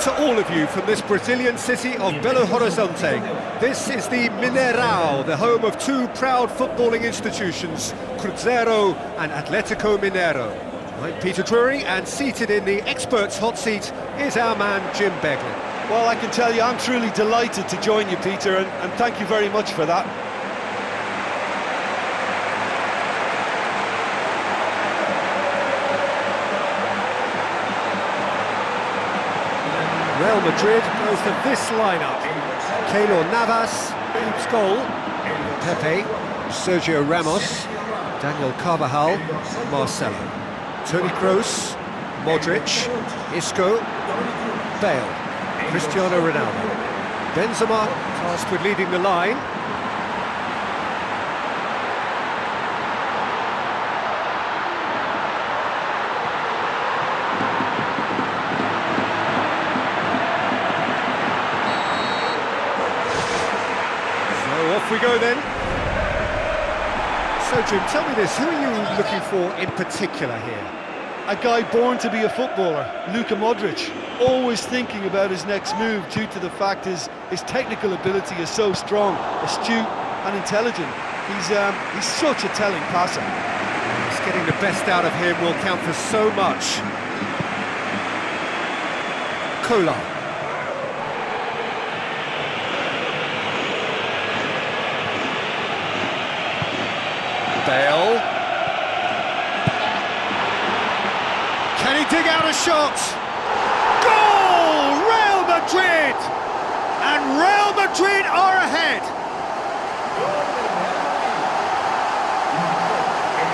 to all of you from this Brazilian city of Belo Horizonte. This is the Mineirão, the home of two proud footballing institutions, Cruzeiro and Atlético Mineiro. I'm Peter Drury, and seated in the experts' hot seat is our man Jim Beglin. Well, I can tell you I'm truly delighted to join you, Peter, and thank you very much for that. Real Madrid goes to this lineup. Keylor Navas, keeps goal. Pepe, Sergio Ramos, Daniel Carvajal, Marcelo. Toni Kroos, Modric, Isco, Bale, Cristiano Ronaldo. Benzema tasked with leading the line. Off we go then. So Jim, tell me this, who are you looking for in particular here? A guy born to be a footballer, Luka Modric, always thinking about his next move due to the fact his technical ability is so strong, astute and intelligent. He's such a telling passer. Yes, getting the best out of him will count for so much. Kolar. Bale. Can he dig out a shot? Goal! Real Madrid! And Real Madrid are ahead!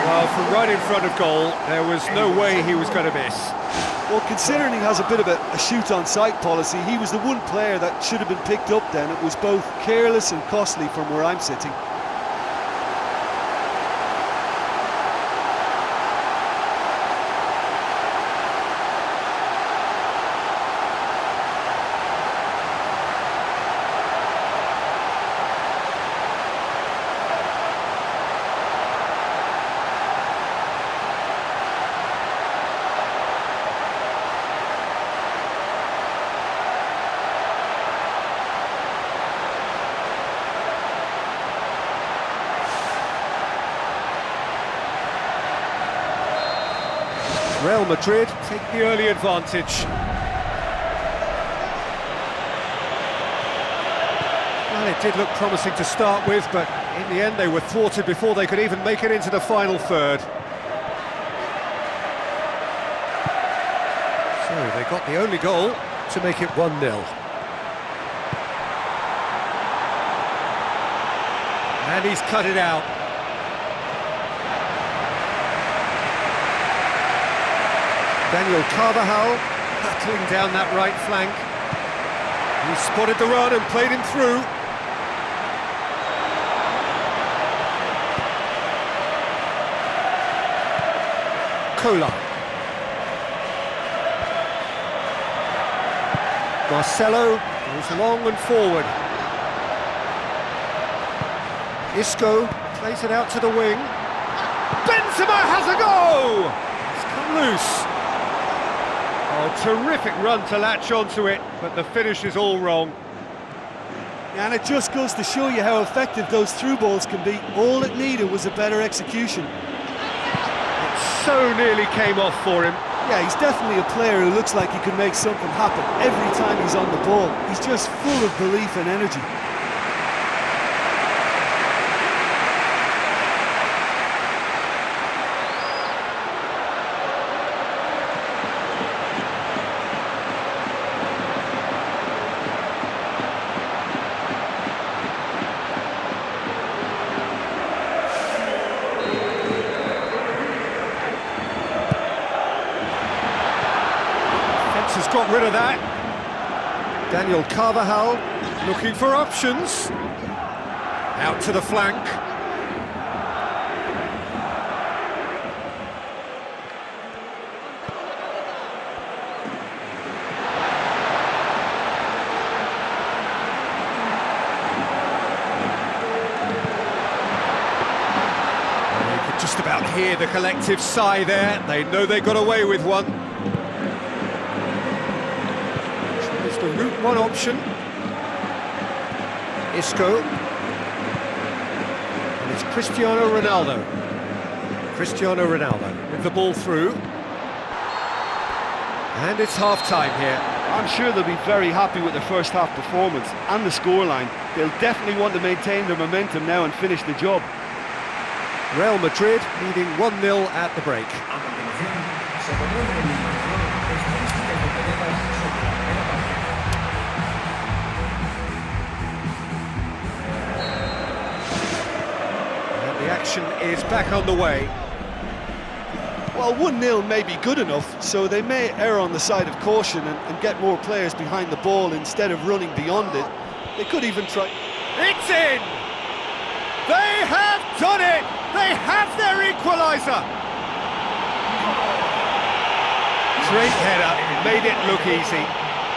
Well, from right in front of goal, there was no way he was going to miss. Well, considering he has a bit of a shoot-on-sight policy, he was the one player that should have been picked up then. It was both careless and costly from where I'm sitting. Real Madrid take the early advantage. Well, it did look promising to start with, but in the end they were thwarted before they could even make it into the final third. So they got the only goal to make it 1-0. And he's cut it out. Daniel Carvajal battling down that right flank. He spotted the run and played him through. Kolar. Marcelo goes long and forward. Isco plays it out to the wing. Benzema has a go! It's come loose. Oh, terrific run to latch onto it, but the finish is all wrong. And it just goes to show you how effective those through balls can be. All it needed was a better execution. It so nearly came off for him. Yeah, he's definitely a player who looks like he can make something happen every time he's on the ball. He's just full of belief and energy. Has got rid of that. Daniel Carvajal looking for options. Out to the flank. You could just about hear the collective sigh there. They know they got away with one. one option. Isco. And it's Cristiano Ronaldo. Cristiano Ronaldo with the ball through. And it's half-time here. I'm sure they'll be very happy with their first half performance and the scoreline. They'll definitely want to maintain their momentum now and finish the job. Real Madrid leading 1-0 at the break. And the action is back on the way. Well, 1-0 may be good enough, so they may err on the side of caution and get more players behind the ball instead of running beyond it. They could even try... It's in! They have done it! They have their equaliser! Great header, made it look easy.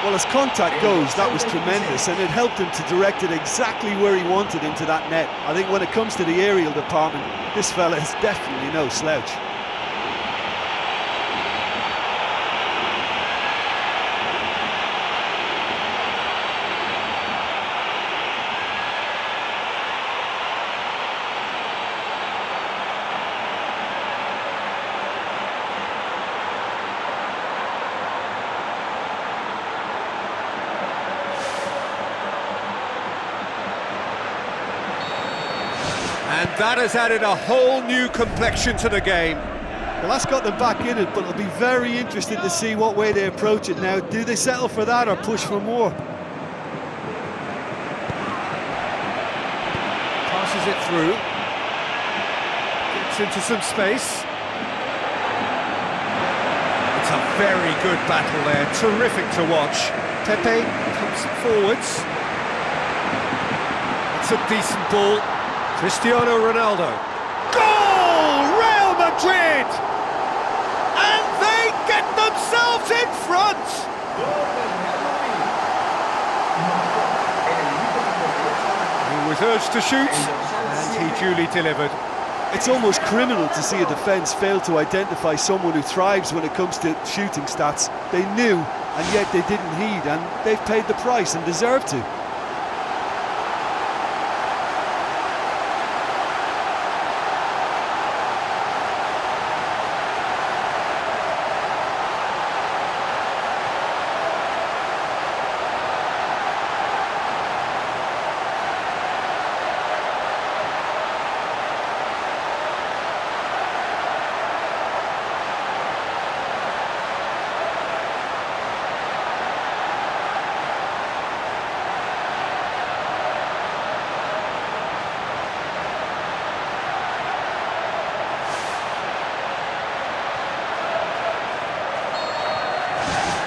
Well, as contact goes, that was tremendous, and it helped him to direct it exactly where he wanted into that net. I think when it comes to the aerial department, this fella is definitely no slouch. And that has added a whole new complexion to the game. Well, that's got them back in it, but it'll be very interesting to see what way they approach it now. Do they settle for that or push for more? Passes it through. Gets into some space. It's a very good battle there, terrific to watch. Pepe comes forwards. It's a decent ball. Cristiano Ronaldo. Goal! Real Madrid! And they get themselves in front! He was urged to shoot, and he duly delivered. It's almost criminal to see a defence fail to identify someone who thrives when it comes to shooting stats. They knew, and yet they didn't heed, and they've paid the price and deserve to.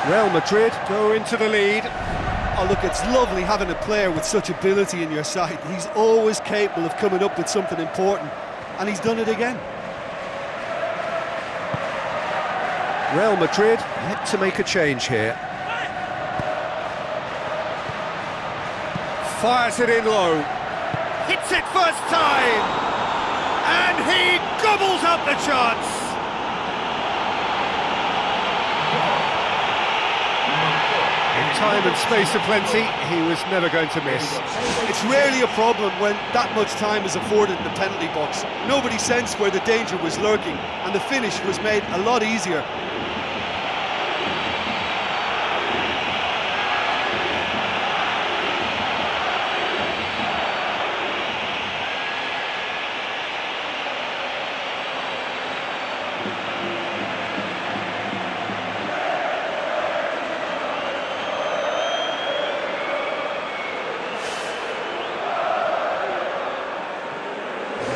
Real Madrid go into the lead. Oh, look, it's lovely having a player with such ability in your side. He's always capable of coming up with something important, and he's done it again. Real Madrid yet to make a change here. Fires it in low. Hits it first time! And he gobbles up the chance! Time and space aplenty, he was never going to miss. It's rarely a problem when that much time is afforded in the penalty box. Nobody sensed where the danger was lurking, and the finish was made a lot easier.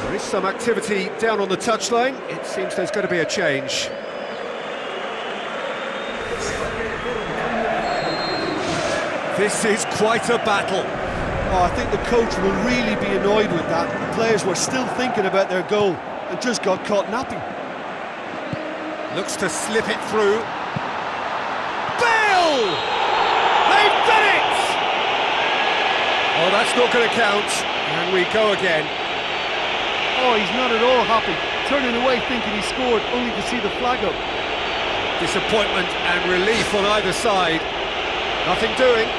There is some activity down on the touchline. It seems there's going to be a change. This is quite a battle. Oh, I think the coach will really be annoyed with that. The players were still thinking about their goal and just got caught napping. Looks to slip it through. Bale! They've done it! Oh, that's not going to count. And we go again. Oh, he's not at all happy. Turning away thinking he scored, only to see the flag up. Disappointment and relief on either side. Nothing doing.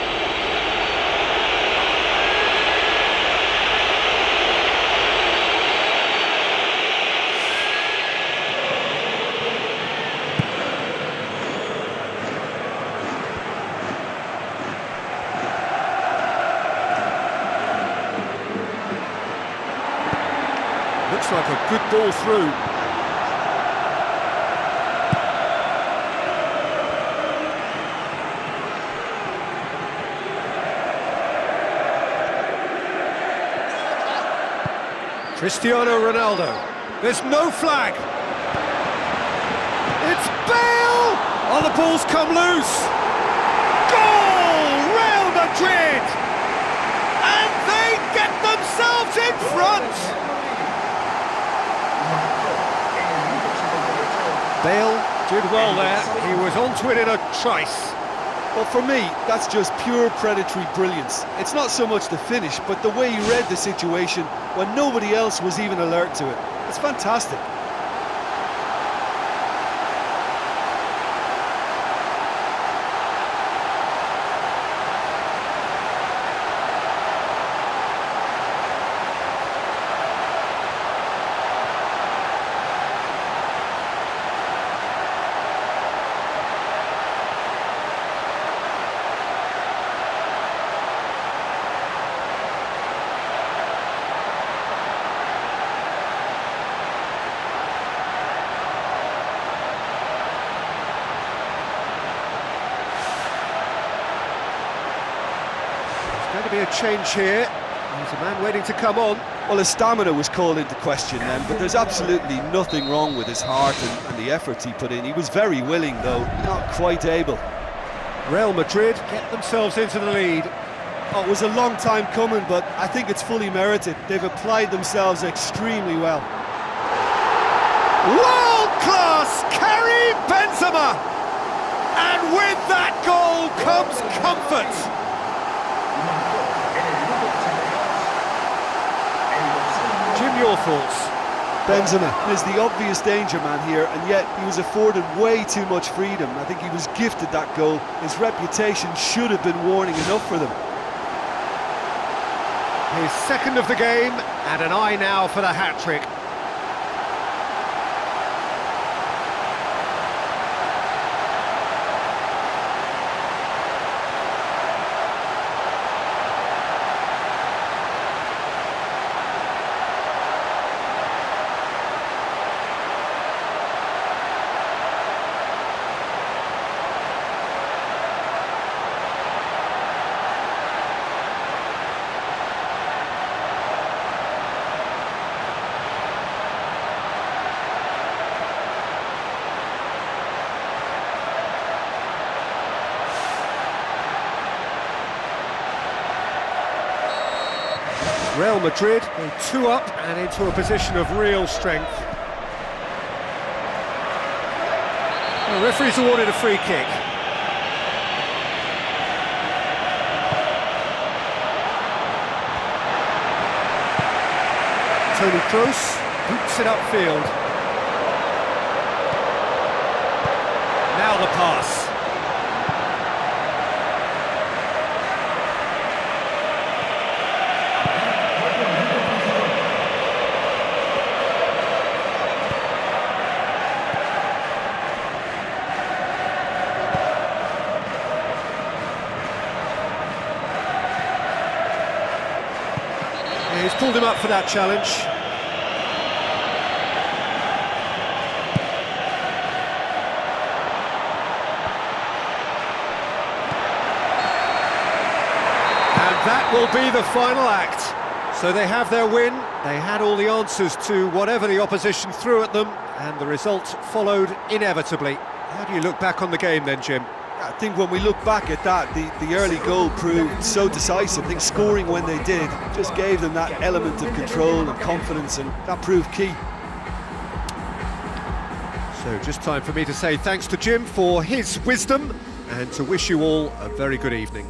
Looks like a good ball through. Cristiano Ronaldo. There's no flag. It's Bale! Oh, the ball's come loose. Goal! Real Madrid! And they get themselves in front! Bale did well there. He was onto it in a trice. Well, for me, that's just pure predatory brilliance. It's not so much the finish, but the way he read the situation when nobody else was even alert to it. It's fantastic. Going to be a change here. There's a man waiting to come on. Well, his stamina was called into question then, but there's absolutely nothing wrong with his heart and the efforts he put in. He was very willing, though, not quite able. Real Madrid get themselves into the lead. Oh, it was a long time coming, but I think it's fully merited. They've applied themselves extremely well. World-class Karim Benzema! And with that goal comes comfort. Jim, your thoughts? Benzema is the obvious danger man here, and yet he was afforded way too much freedom. I think he was gifted that goal. His reputation should have been warning enough for them. His second of the game, and an eye now for the hat-trick. Real Madrid go 2 up and into a position of real strength. The referee's awarded a free kick. Toni Kroos boots it upfield. Now the pass. He's pulled him up for that challenge. And that will be the final act. So they have their win, they had all the answers to whatever the opposition threw at them, and the result followed inevitably. How do you look back on the game then, Jim? I think when we look back at that, the early goal proved so decisive. I think scoring when they did just gave them that element of control and confidence, and that proved key. So just time for me to say thanks to Jim for his wisdom and to wish you all a very good evening.